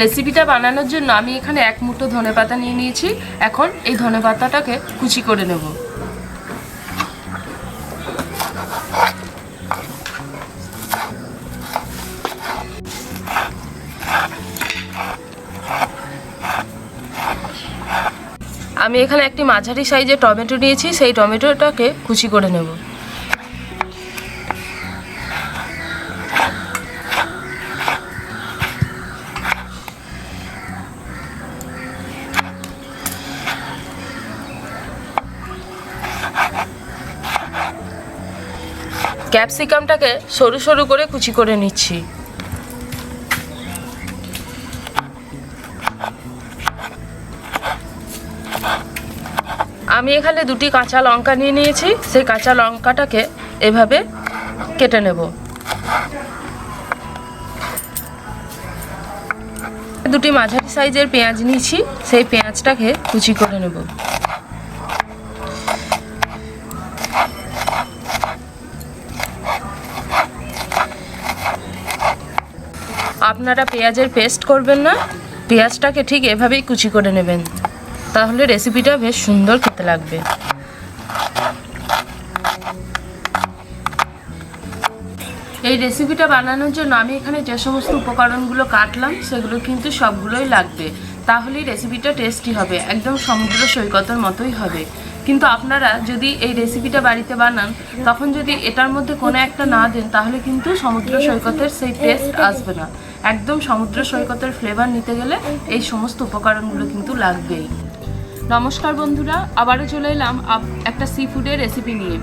রেসিপিটা বানানোর জন্য আমি এখানে 1 মুঠো ধনেপাতা নিয়ে নিয়েছি। এখন এই ধনেপাতাটাকে কুচি করে নেব। আমি এখানে একটি মাঝারি সাইজের টমেটো নিয়েছি, সেই টমেটোটাকে কুচি করে নেব। ক্যাপসিকামটাকে সরু সরু করে কুচি করে নিচ্ছি। আমি এখানে 2টি কাঁচা লঙ্কা নিয়ে নিয়েছি, সেই কাঁচা লঙ্কাটাকে এভাবে কেটে নেব। 2টি মাঝারি সাইজের পেঁয়াজ নিয়েছি, সেই পেঁয়াজটাকে কুচি করে নেব। আপনারা পেঁয়াজের পেস্ট করবেন না, পেঁয়াজটাকে ঠিক এভাবেই কুচি করে নেবেন, তাহলে রেসিপিটা বেশ সুন্দর খেতে লাগবে। এই রেসিপিটা বানানোর জন্য আমি এখানে যে সমস্ত উপকরণগুলো কাটলাম সেগুলো কিন্তু সবগুলোই লাগবে, তাহলেই রেসিপিটা টেস্টি হবে, একদম সমুদ্র সৈকতের মতোই হবে। কিন্তু আপনারা যদি এই রেসিপিটা বাড়িতে বানান তখন যদি এটার মধ্যে কোনো একটা না দেন তাহলে কিন্তু সমুদ্র সৈকতের সেই টেস্ট আসবে না। একদম সমুদ্র সৈকতের ফ্লেভার নিতে গেলে এই সমস্ত উপকরণগুলো কিন্তু লাগবেই। নমস্কার বন্ধুরা, আবারও চলে এলাম একটা সি ফুডের রেসিপি নিয়ে।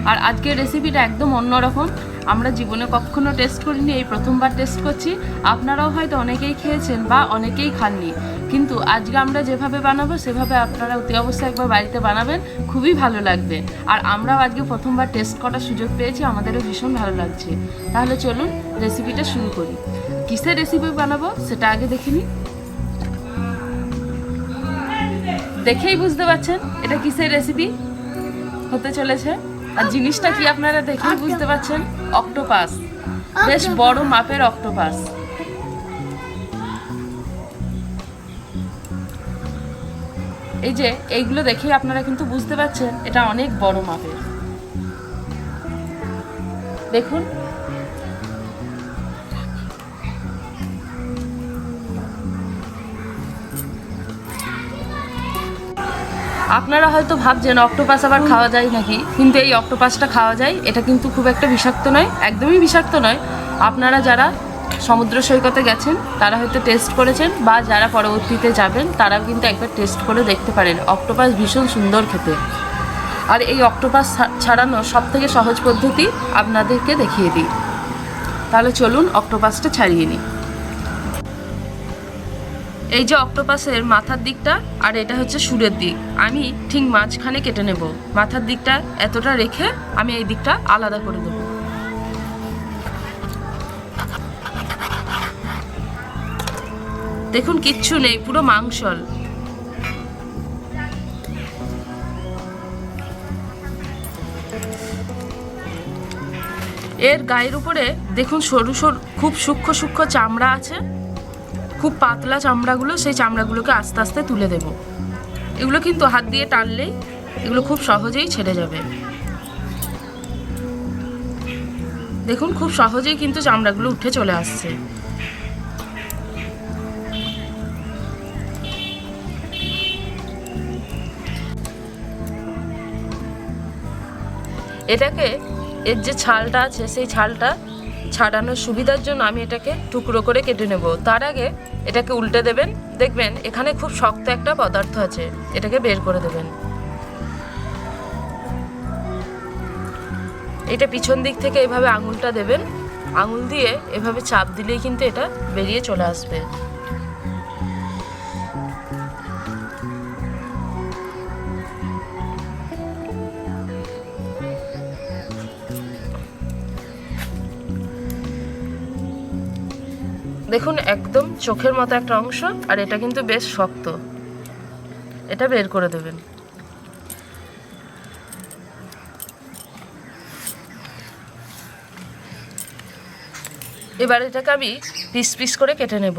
আর আজকের রেসিপিটা একদম অন্যরকম, আমরা জীবনে কখনো টেস্ট করিনি, এই প্রথমবার টেস্ট করছি। আপনারাও হয়তো অনেকেই খেয়েছেন বা অনেকেই খাননি, কিন্তু আজকে আমরা যেভাবে বানাবো সেভাবে আপনারা অতি অবশ্যই একবার বাড়িতে বানাবেন, খুবই ভালো লাগবে। আর আমরাও আজকে প্রথমবার টেস্ট করার সুযোগ পেয়েছি, আমাদেরও ভীষণ ভালো লাগছে। তাহলে চলুন রেসিপিটা শুরু করি। কিসের রেসিপি বানাবো সেটা আগে দেখে নিই। দেখেই বুঝতে পারছেন এটা কিসের রেসিপি হতে চলেছে, আর জিনিসটা কি আপনারা দেখেই বুঝতে পারছেন, অক্টোপাস, বেশ বড় মাপের অক্টোপাস। এই যে এইগুলো দেখেই আপনারা কিন্তু বুঝতে পারছেন এটা অনেক বড় মাপের। দেখুন আপনারা হয়তো ভাবছেন অক্টোপাস আবার খাওয়া যায় নাকি, কিন্তু এই অক্টোপাসটা খাওয়া যায়, এটা কিন্তু খুব একটা বিষাক্ত নয়, একদমই বিষাক্ত নয়। আপনারা যারা সমুদ্র সৈকতে গেছেন তারা হয়তো টেস্ট করেছেন, বা যারা পরবর্তীতে যাবেন তারাও কিন্তু একবার টেস্ট করে দেখতে পারেন। অক্টোপাস ভীষণ সুন্দর খেতে। আর এই অক্টোপাস ছাড়ানোর সবথেকে সহজ পদ্ধতি আপনাদেরকে দেখিয়ে দিই। তাহলে চলুন অক্টোপাসটা ছাড়িয়ে নিই। এই যে অক্টোপাসের মাথার দিকটা আর এটা হচ্ছে শুঁড়ের দিক, আমি ঠিক মাঝখানে কেটে নেব। মাথার দিকটা এতটা রেখে আমি এই দিকটা আলাদা করে দেব। দেখুন কিচ্ছু নেই, পুরো মাংসল। এর গায়ের উপরে দেখুন সরু সরু খুব সূক্ষ্ম সূক্ষ্ম চামড়া আছে, খুব পাতলা চামড়াগুলো, সেই চামড়াগুলোকে আস্তে আস্তে তুলে দেব। এগুলো কিন্তু হাত দিয়ে টানলেই এগুলো খুব সহজেই ছেড়ে যাবে। দেখুন খুব সহজেই কিন্তু চামড়াগুলো উঠে চলে আসছে। এটাকে এর যে ছালটা আছে সেই ছালটা ছাড়ানোর সুবিধার জন্য আমি এটাকে টুকরো করে কেটে নেব। তার আগে এটাকে উল্টে দেবেন, দেখবেন এখানে খুব শক্ত একটা পদার্থ আছে, এটাকে বের করে দেবেন। এটা পিছন দিক থেকে এভাবে আঙুলটা দেবেন, আঙুল দিয়ে এভাবে চাপ দিলেই কিন্তু এটা বেরিয়ে চলে আসবে। দেখুন একদম চোখের মতো একটা অংশ, আর এটা কিন্তু বেশ শক্ত, এটা বের করে দেবেন। এবার এটাকে আমি পিস পিস করে কেটে নেব।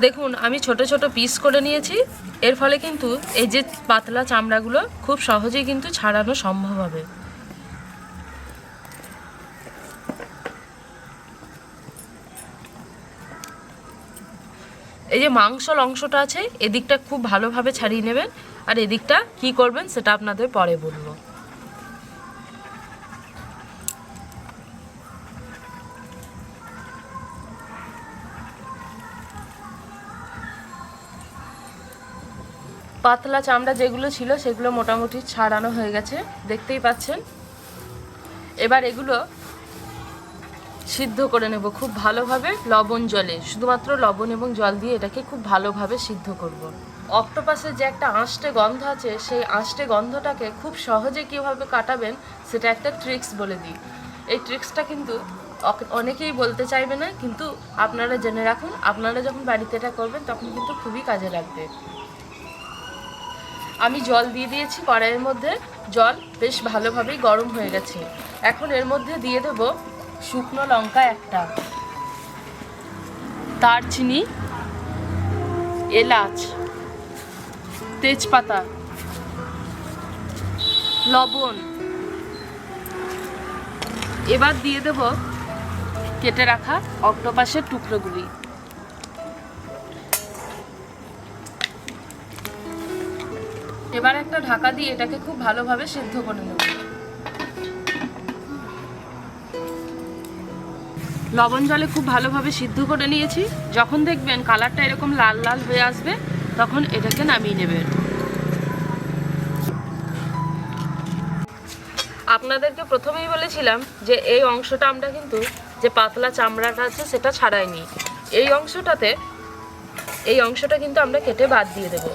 দেখুন আমি ছোট ছোট পিস করে নিয়েছি, এর ফলে কিন্তু এই যে পাতলা চামড়াগুলো খুব সহজেই কিন্তু ছাড়ানো সম্ভব হবে। এই যে মাংসল অংশটা আছে এদিকটা খুব ভালোভাবে ছাড়িয়ে নেবেন, আর এদিকটা কি করবেন সেটা আপনাদের পরে বলবো। পাতলা চামড়া যেগুলো ছিল সেগুলো মোটামুটি ছাড়ানো হয়ে গেছে, দেখতেই পাচ্ছেন। এবার এগুলো সিদ্ধ করে নেব খুব ভালোভাবে লবণ জলে, শুধুমাত্র লবণ এবং জল দিয়ে এটাকে খুব ভালোভাবে সিদ্ধ করব। অক্টোপাসের যে একটা আঁশটে গন্ধ আছে, সেই আঁশটে গন্ধটাকে খুব সহজে কীভাবে কাটাবেন সেটা একটা ট্রিক্স বলে দিই। এই ট্রিক্সটা কিন্তু অনেকেই বলতে চাইবে না, কিন্তু আপনারা জেনে রাখুন, আপনারা যখন বাড়িতে এটা করবেন তখন কিন্তু খুবই কাজে লাগবে। আমি জল দিয়ে দিয়েছি কড়াইয়ের মধ্যে, জল বেশ ভালোভাবেই গরম হয়ে গেছে। এখন এর মধ্যে দিয়ে দেব শুকনো লঙ্কা একটা, দারচিনি, এলাচ, তেজপাতা, লবণ। এবার দিয়ে দেব কেটে রাখা অক্টোপাসের টুকরোগুলি। এবার একটা ঢাকা দিয়ে এটাকে খুব ভালোভাবে সিদ্ধ করে নেব। লবণ জলে খুব ভালোভাবে সিদ্ধ করে নিয়েছি। যখন দেখবেন কালারটা এরকম লাল লাল হয়ে আসবে তখন এটাকে নামিয়ে নেবেন। আপনাদেরকে প্রথমেই বলেছিলাম যে এই অংশটা আমরা কিন্তু যে পাতলা চামড়াটা আছে সেটা ছাড়াইনি। এই অংশটা কিন্তু আমরা কেটে বাদ দিয়ে দেব।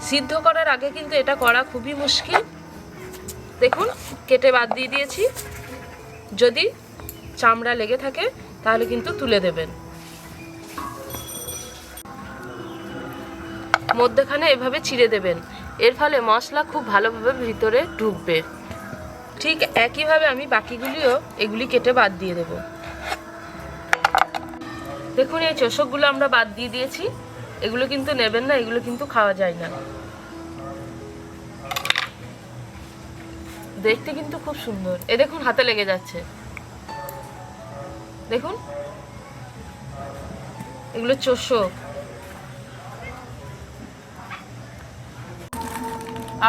সিদ্ধ করার আগে কিন্তু এটা করা খুবই মুশকিল। দেখুন কেটে বাদ দিয়ে দিয়েছি, যদি চামড়া লেগে থাকে তাহলে কিন্তু তুলে দেবেন। মধ্যখানে এভাবে চিড়ে দেবেন, এর ফলে মশলা খুব ভালোভাবে ভিতরে ঢুকবে। ঠিক একইভাবে আমি বাকিগুলিও এগুলি কেটে বাদ দিয়ে দেব। দেখুন এই চোষকগুলো আমরা বাদ দিয়ে দিয়েছি, এগুলো কিন্তু নেবেন না, এগুলো কিন্তু খাওয়া যায় না। দেখতে কিন্তু খুব সুন্দর, এ দেখুন হাতে লেগে যাচ্ছে, দেখুন এগুলো চোষক।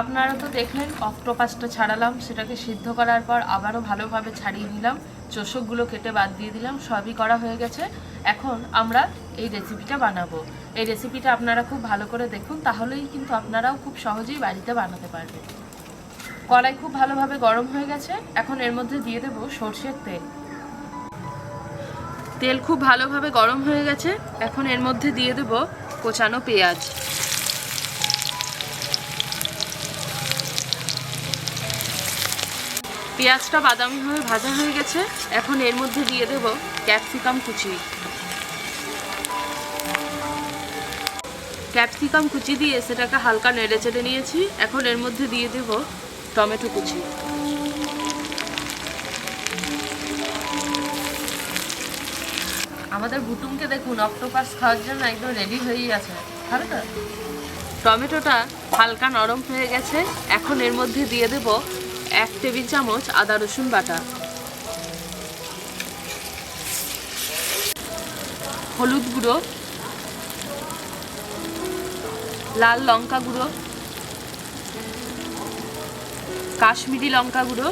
আপনারা তো দেখলেন অক্টোপাসটা ছাড়ালাম, সেটাকে সিদ্ধ করার পর আবারও ভালোভাবে ছাড়িয়ে নিলাম, চোষকগুলো কেটে বাদ দিয়ে দিলাম, সবই করা হয়ে গেছে। এখন আমরা এই রেসিপিটা বানাবো। এই রেসিপিটা আপনারা খুব ভালো করে দেখুন, তাহলেই কিন্তু আপনারাও খুব সহজেই বাড়িতে বানাতে পারবেন। কড়াই খুব ভালোভাবে গরম হয়ে গেছে, এখন এর মধ্যে দিয়ে দেব সরষের তেল। তেল খুব ভালোভাবে গরম হয়ে গেছে, এখন এর মধ্যে দিয়ে দেব কোচানো পেঁয়াজ। পেঁয়াজটা বাদামিভাবে ভাজা হয়ে গেছে, এখন এর মধ্যে দিয়ে দেব ক্যাপসিকাম কুচি। ক্যাপসিকাম কুচি দিয়ে সেটাকে হালকা নেড়ে চেড়ে নিয়েছি, এখন এর মধ্যে দিয়ে দেব টমেটো কুচি। আমাদের ভুটুমকে দেখুন অক্টোপাস খাওয়ার জন্য একদম রেডি হয়েই আছে, খাবে তো? টমেটোটা হালকা নরম হয়ে গেছে, এখন এর মধ্যে দিয়ে দেব 1 টেবিল চামচ আদা রসুন বাটা, হলুদ গুঁড়ো, লাল লঙ্কা গুঁড়ো, কাশ্মীরি লঙ্কা গুঁড়ো,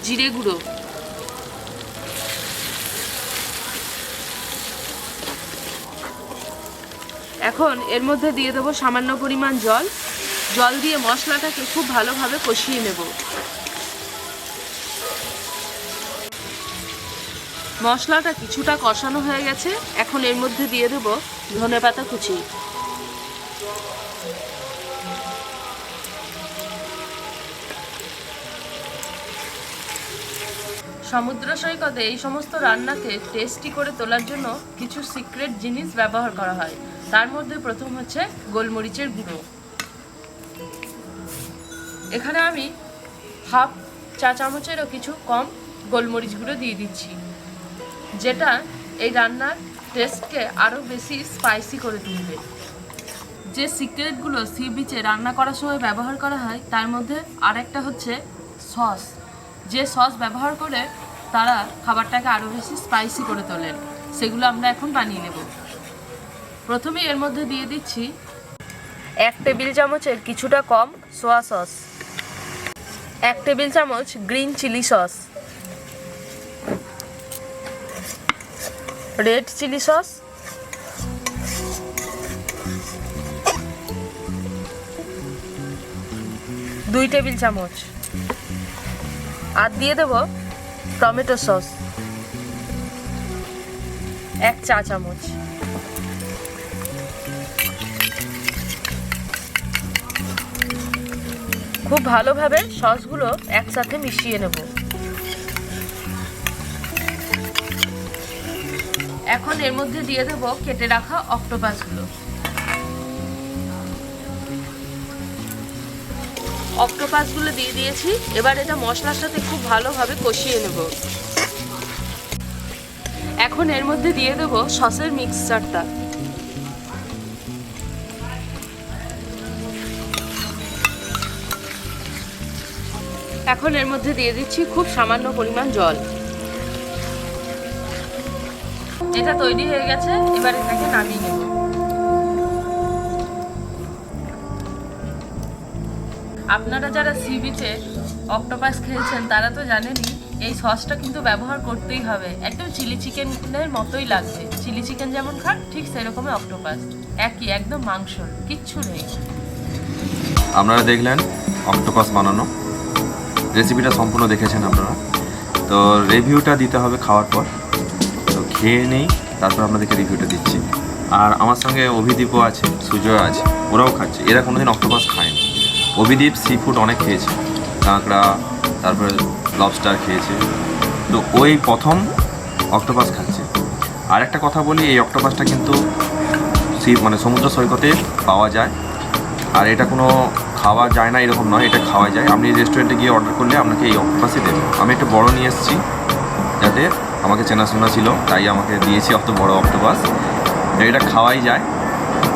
জিরে গুঁড়ো। এখন এর মধ্যে দিয়ে দেবো সামান্য পরিমাণ জল। জল দিয়ে মশলাটাকে খুব ভালোভাবে কষিয়ে নেব। মশলাটা কিছুটা কষানো হয়ে গেছে, এখন এর মধ্যে দিয়ে দেব ধনেপাতা কুচি। সমুদ্র সৈকতে এই সমস্ত রান্নাকে টেস্টি করে তোলার জন্য কিছু সিক্রেট জিনিস ব্যবহার করা হয়। তার মধ্যে প্রথম হচ্ছে গোলমরিচের গুঁড়ো। এখানে আমি 1/2 চা চামচেরও কিছু কম গোলমরিচ গুঁড়ো দিয়ে দিচ্ছি, যেটা এই রান্নার টেস্টকে আরও বেশি স্পাইসি করে তুলবে। যে সিক্রেটগুলো সি বিচে রান্না করার সময় ব্যবহার করা হয় তার মধ্যে আরেকটা হচ্ছে সস। যে সস ব্যবহার করে তারা খাবারটাকে আরও বেশি স্পাইসি করে তোলেন, সেগুলো আমরা এখন বানিয়ে নেব। প্রথমে এর মধ্যে দিয়ে দিচ্ছি 1 টেবিল চামচের কিছুটা কম সোয়া সস, 1 টেবিল চামচ green chilli sauce, red chilli sauce, 2 table চামচ, আর দিয়ে দেব টমেটো সস 1 চা চামচ। খুব ভালোভাবে সসগুলো একসাথে মিশিয়ে নেব। এখন এর মধ্যে দিয়ে দেব কেটে রাখা অক্টোপাসগুলো। অক্টোপাসগুলো দিয়ে দিয়েছি, এবার এটা মশলার সাথে খুব ভালোভাবে কষিয়ে নেব। এখন এর মধ্যে দিয়ে দেব সসের মিক্সচারটা। এখন এর মধ্যে দিয়ে দিচ্ছি খুব সামান্য পরিমাণ জল। এটা তৈরি হয়ে গেছে, এবার এটাকে নামিয়ে নেব। আপনারা যারা সি বিচে অক্টোপাস খেয়েছেন তারা তো জানেনই এই সসটা কিন্তু ব্যবহার করতেই হবে। একদম চিলি চিকেনের মতোই লাগবে, চিলি চিকেন যেমন খান ঠিক সেরকমই অক্টোপাস, একই একদম মাংস, কিচ্ছু নেই। আপনারা দেখলেন অক্টোপাস বানানো, রেসিপিটা সম্পূর্ণ দেখেছেন আপনারা। তো রিভিউটা দিতে হবে খাওয়ার পর, তো খেয়ে নেই তারপর আপনাদেরকে রিভিউটা দিচ্ছি। আর আমার সঙ্গে অভিদীপও আছে, সুজয় আছে, ওরাও খাচ্ছে। এরা কোনোদিন অক্টোপাস খায়নি। অভিদীপ সি ফুড অনেক খেয়েছে, কাঁকড়া, তারপরে লবস্টার খেয়েছে, তো ওই প্রথম অক্টোপাস খাচ্ছে। আর একটা কথা বলি, এই অক্টোপাসটা কিন্তু সমুদ্র সৈকতে পাওয়া যায়, আর এটা কোনো খাওয়া যায় না এরকম নয়, এটা খাওয়া যায়। আপনি রেস্টুরেন্টে গিয়ে অর্ডার করলে আপনাকে এই অক্টোপাসই দেবে। আমি একটু বড় নিয়ে এসেছি, যাতে আমাকে চেনাশোনা ছিল তাই আমাকে দিয়েছি অত বড় অক্টোপাস। এটা খাওয়াই যায়,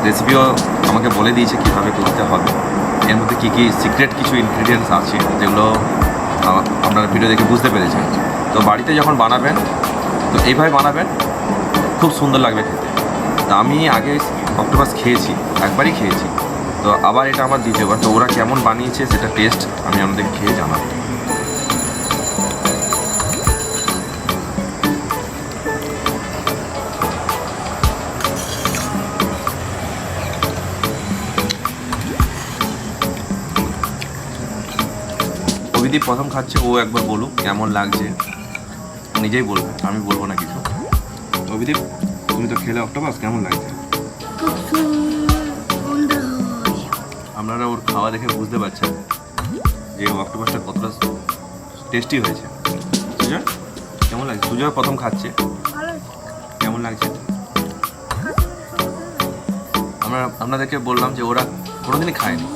রেসিপিও আমাকে বলে দিয়েছে কীভাবে করতে হবে। এর মধ্যে কী কী সিক্রেট কিছু ইনগ্রিডিয়েন্টস আছে যেগুলো আপনারা ভিডিও দেখে বুঝতে পেরেছেন। তো বাড়িতে যখন বানাবেন তো এইভাবে বানাবেন, খুব সুন্দর লাগবে খেতে। তো আমি আগে অক্টোপাস খেয়েছি, একবারই খেয়েছি, তো আবার এটা আমার দ্বিতীয়বার। তো ওরা কেমন বানিয়েছে সেটা টেস্ট আমি আপনাদের খেয়ে জানাবো। অভিদীপ প্রথম খাচ্ছে, ও একবার বলুক কেমন লাগছে, নিজেই বলবে, আমি বলবো না কিছু। অভিদীপ, তুমি তো খেলে অক্টোপাস, কেমন লাগছে? আপনারা ওর খাওয়া দেখে বুঝতে পারছেন যে অক্টোপাসটা কতটা টেস্টি হয়েছে। সুজয় কেমন লাগছে? সুজয় প্রথম খাচ্ছে, কেমন লাগছে? আপনাদেরকে বললাম যে ওরা কোনোদিনই খায়নি,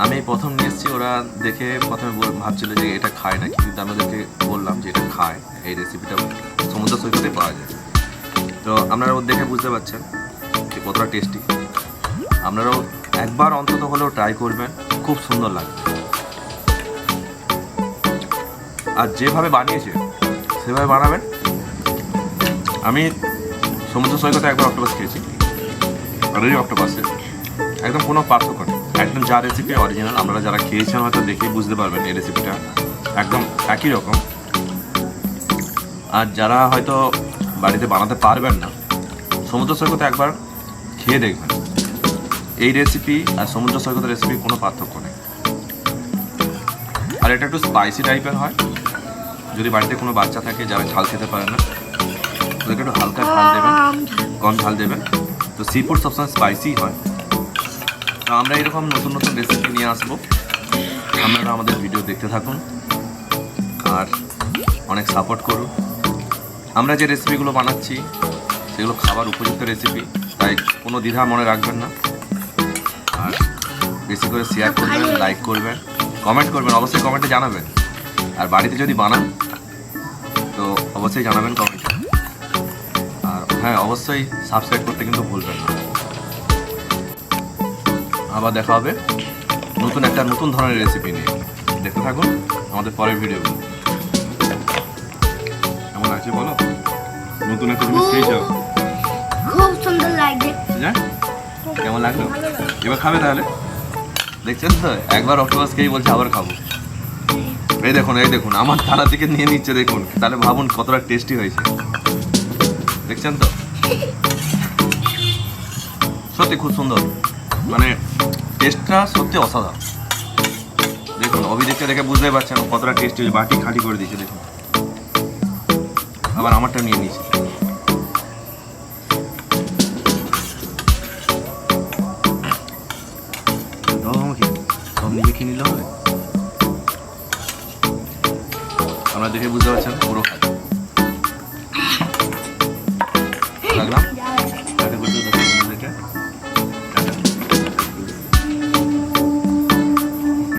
আমি প্রথম নিয়ে এসেছি। ওরা দেখে প্রথমে ভাবছিল যে এটা খায় নাকি, কিন্তু আমাদেরকে বললাম যে এটা খায়। এই রেসিপিটা সমুদ্র সৈকতে পাওয়া যায়। তো আপনারা ওর দেখে বুঝতে পারছেন যে কতটা টেস্টি। আপনারাও একবার অন্তত হলেও ট্রাই করবেন, খুব সুন্দর লাগবে। আর যেভাবে বানিয়েছে সেভাবে বানাবেন। আমি সমুদ্র সৈকতে একবার অক্টোপাস খেয়েছি, আর এই অক্টোপাসে একদম কোনো পার্থক্য নেই, একদম যা রেসিপি অরিজিনাল। আপনারা যারা খেয়েছেন হয়তো দেখেই বুঝতে পারবেন এই রেসিপিটা একদম একই রকম। আর যারা হয়তো বাড়িতে বানাতে পারবেন না, সমুদ্র সৈকতে একবার খেয়ে দেখবেন। এই রেসিপি আর সমুদ্র সৈকতের রেসিপি কোনো পার্থক্য নেই। আর এটা একটু স্পাইসি টাইপের হয়। যদি বাড়িতে কোনো বাচ্চা থাকে যারা ঝাল খেতে পারে না, ওদেরকে একটু হালকা ঝাল দেবেন, কম ঝাল দেবেন। তো সি ফুড সবসময় স্পাইসি হয়। তো আমরা এরকম নতুন নতুন রেসিপি নিয়ে আসবো, আপনারা আমাদের ভিডিও দেখতে থাকুন আর অনেক সাপোর্ট করুন। আমরা যে রেসিপিগুলো বানাচ্ছি সেগুলো খাবার উপযুক্ত রেসিপি, তাই কোনো দ্বিধা মনে রাখবেন না। আর বেশি করে শেয়ার করবেন, লাইক করবেন, কমেন্ট করবেন, অবশ্যই কমেন্টে জানাবেন। আর বাড়িতে যদি বানান অবশ্যই জানাবেন কমেন্টে। আর হ্যাঁ, অবশ্যই সাবস্ক্রাইব করতে কিন্তু ভুলবেন না। আবার দেখা হবে নতুন ধরনের রেসিপি নিয়ে। দেখতে থাকুন আমাদের পরের ভিডিওগুলো। কেমন আছে বলো? নতুন একটা জিনিস খেয়েছো? খুব সুন্দর লাগছে। কেমন লাগলো? এবার খাবে তাহলে? দেখছেন তো, একবার অক্টোপাস খেয়ে বলছে আবার খাবো। এই দেখুন আমার থালা থেকে নিয়ে নিচ্ছে, দেখুন। তাহলে ভাবুন কতটা টেস্টি হয়েছে। দেখছেন তো, সত্যি খুব সুন্দর, মানে টেস্টটা সত্যি অসাধারণ। দেখুন অভিজিৎকে দেখে বুঝতেই পারছেন কতটা টেস্টি হয়েছে। বাটি খালি করে দিয়েছে দেখুন, আবার আমারটা নিয়ে নিয়েছে। সব নিজে খেয়ে নিলে হবে। আপনারা দেখে বুঝতে পারছেন পুরো খাদ্য।